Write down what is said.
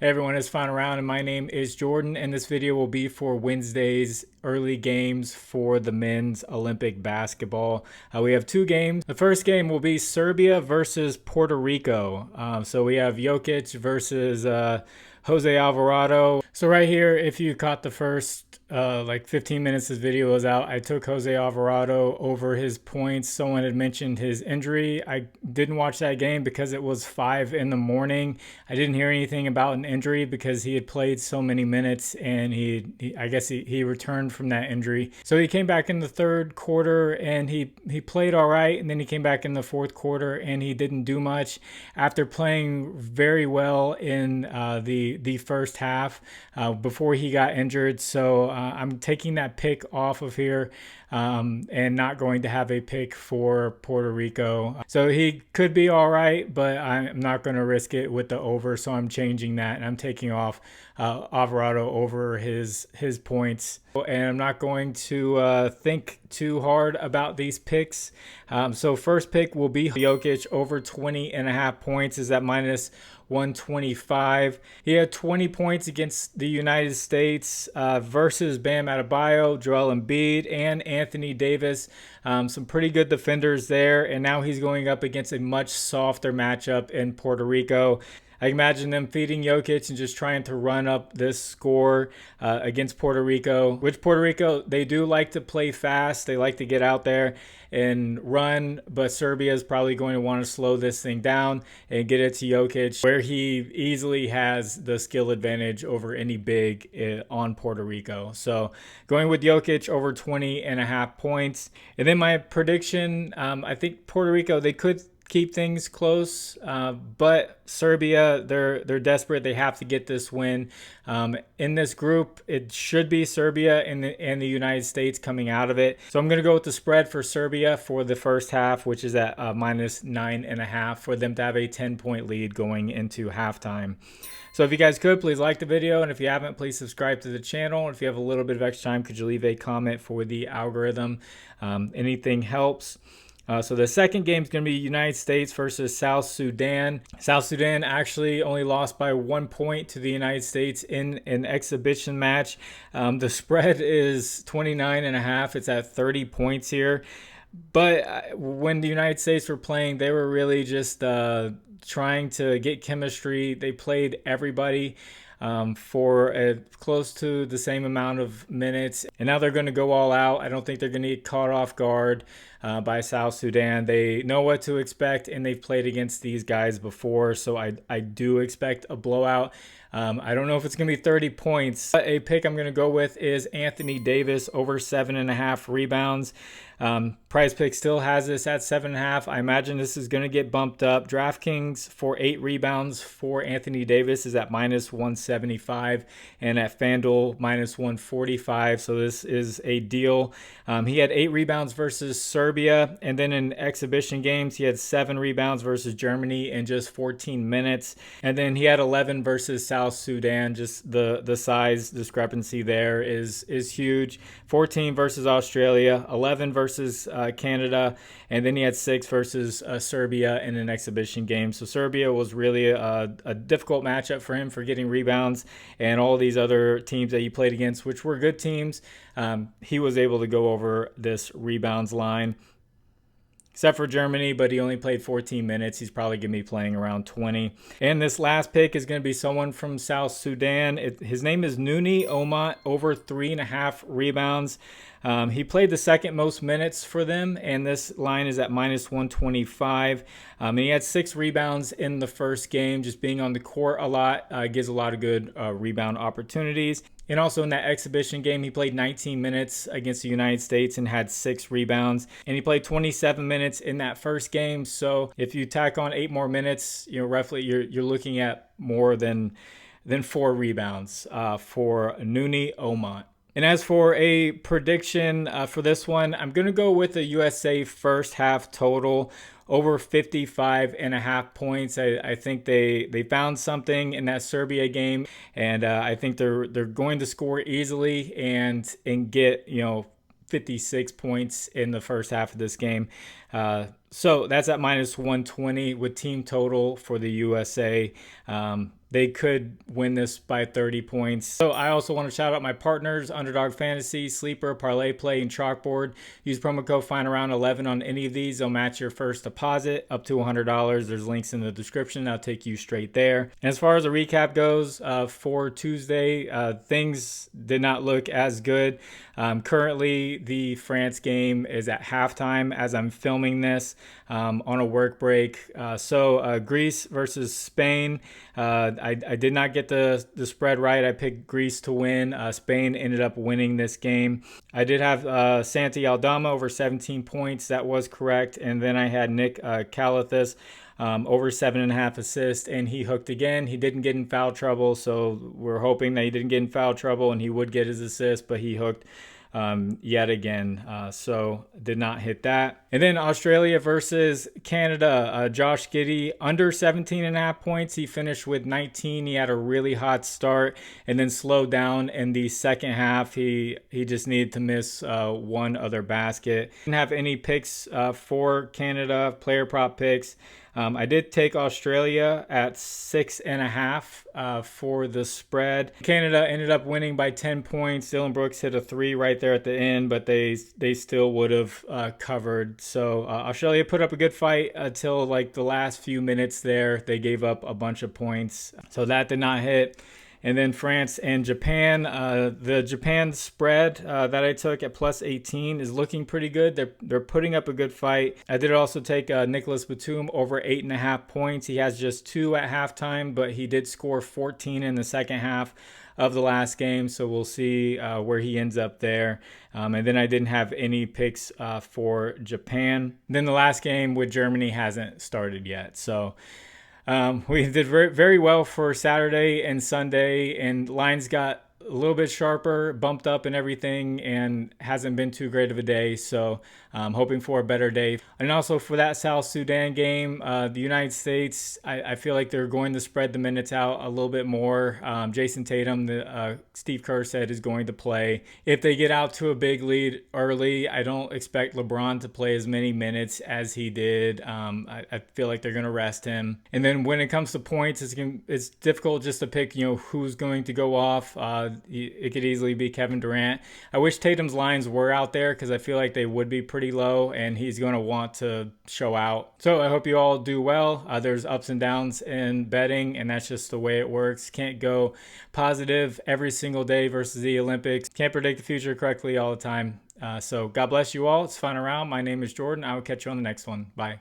Hey everyone, it's FinalRound and my name is Jordan, and this video will be for Wednesday's early games for the men's Olympic basketball. We have two games. The first game will be Serbia versus Puerto Rico. So we have Jokic versus Jose Alvarado. So right here, if you caught the first like 15 minutes this video was out, I took Jose Alvarado over his points. Someone had mentioned his injury. I didn't watch that game because it was 5 in the morning. I didn't hear anything about an injury because he had played so many minutes, and I guess he returned from that injury. So he came back in the third quarter and he played all right, and then he came back in the fourth quarter and he didn't do much after playing very well in the first half before he got injured. So I'm taking that pick off of here and not going to have a pick for Puerto Rico. So he could be all right, but I'm not going to risk it with the over. So I'm changing that and I'm taking off Alvarado over his points. And I'm not going to think too hard about these picks. So first pick will be Jokic over 20.5 points. Is at minus 125. He had 20 points against the United States versus Bam Adebayo, Joel Embiid, and Anthony Davis. Some pretty good defenders there, and now he's going up against a much softer matchup in Puerto Rico. I imagine them feeding Jokic and just trying to run up this score against Puerto Rico, which Puerto Rico, they do like to play fast. They like to get out there and run, but Serbia is probably going to want to slow this thing down and get it to Jokic, where he easily has the skill advantage over any big on Puerto Rico. So going with Jokic over 20.5 points. And then my prediction, I think Puerto Rico, they could keep things close, but Serbia, they're desperate. They have to get this win. In this group, it should be Serbia and the United States coming out of it. So I'm going to go with the spread for Serbia for the first half, which is at minus 9.5, for them to have a 10-point lead going into halftime. So if you guys could, please like the video, and if you haven't, please subscribe to the channel. And if you have a little bit of extra time, could you leave a comment for the algorithm? Anything helps. So the second game is going to be United States versus South Sudan. South Sudan actually only lost by 1 point to the United States in an exhibition match. The spread is 29.5. It's at 30 points here. But when the United States were playing, they were really just trying to get chemistry. They played everybody for close to the same amount of minutes, and now they're going to go all out. I don't think they're going to get caught off guard by South Sudan. They know what to expect, and they've played against these guys before, so I do expect a blowout. I don't know if it's going to be 30 points. A pick I'm going to go with is Anthony Davis over 7.5 rebounds. Prizepicks still has this at 7.5. I imagine this is going to get bumped up. DraftKings for 8 rebounds for Anthony Davis is at minus 175, and at Fanduel minus 145. So this is a deal. He had 8 rebounds versus Serbia, and then in exhibition games he had 7 rebounds versus Germany in just 14 minutes, and then he had 11 versus South Sudan. Just the size discrepancy there is huge. 14 versus Australia, 11 versus Canada, and then he had 6 versus Serbia in an exhibition game. So Serbia was really a difficult matchup for him for getting rebounds, and all these other teams that he played against, which were good teams, he was able to go over this rebounds line. Except for Germany, but he only played 14 minutes. He's probably going to be playing around 20. And this last pick is going to be someone from South Sudan. His name is Nouni Omot, over 3.5 rebounds. He played the second most minutes for them, and this line is at minus 125. And he had 6 rebounds in the first game. Just being on the court a lot gives a lot of good rebound opportunities. And also in that exhibition game, he played 19 minutes against the United States and had 6 rebounds. And he played 27 minutes in that first game. So if you tack on 8 more minutes, roughly you're looking at more than 4 rebounds for Nouni Omot. And as for a prediction for this one, I'm going to go with the USA first half total over 55.5 points. I think they found something in that Serbia game, and I think they're going to score easily and get 56 points in the first half of this game. So that's at minus 120 with team total for the USA. They could win this by 30 points. So I also want to shout out my partners, Underdog Fantasy, Sleeper, ParlayPlay, and ChalkBoard. Use promo code FinalRound11 on any of these. They'll match your first deposit up to $100. There's links in the description. I'll take you straight there. And as far as the recap goes, for Tuesday, things did not look as good. Currently, the France game is at halftime as I'm filming this on a work break. So Greece versus Spain. I did not get the spread right. I picked Greece to win. Spain ended up winning this game. I did have Santi Aldama over 17 points. That was correct. And then I had Nick Calathis over 7.5 assists, and he hooked again. He didn't get in foul trouble, so we're hoping that he didn't get in foul trouble and he would get his assist, but he hooked yet again, so did not hit that. And then Australia versus Canada, Josh Giddey under 17.5 points. He finished with 19. He had a really hot start and then slowed down in the second half. He just needed to miss one other basket. Didn't have any picks for Canada, player prop picks. I did take Australia at 6.5 for the spread. Canada ended up winning by 10 points. Dylan Brooks hit a 3 right there at the end, but they still would have covered. So Australia put up a good fight until like the last few minutes there. They gave up a bunch of points. So that did not hit. And then France and Japan. The Japan spread that I took at plus 18 is looking pretty good. They're putting up a good fight. I did also take Nicholas Batum over 8.5 points. He has just 2 at halftime, but he did score 14 in the second half of the last game. So we'll see where he ends up there. And then I didn't have any picks for Japan. Then the last game with Germany hasn't started yet. So we did very, very well for Saturday and Sunday, and lines got a little bit sharper, bumped up and everything, and hasn't been too great of a day. So I'm hoping for a better day. And also for that South Sudan game, the United States, I feel like they're going to spread the minutes out a little bit more. Jason Tatum, Steve Kerr said, is going to play. If they get out to a big lead early, I don't expect LeBron to play as many minutes as he did. I feel like they're going to rest him. And then when it comes to points, it's difficult just to pick, who's going to go off. It could easily be Kevin Durant. I wish Tatum's lines were out there because I feel like they would be pretty low and he's going to want to show out. So I hope you all do well. There's ups and downs in betting, and that's just the way it works. Can't go positive every single day versus the Olympics. Can't predict the future correctly all the time. So God bless you all. It's Final Round. My name is Jordan. I will catch you on the next one. Bye.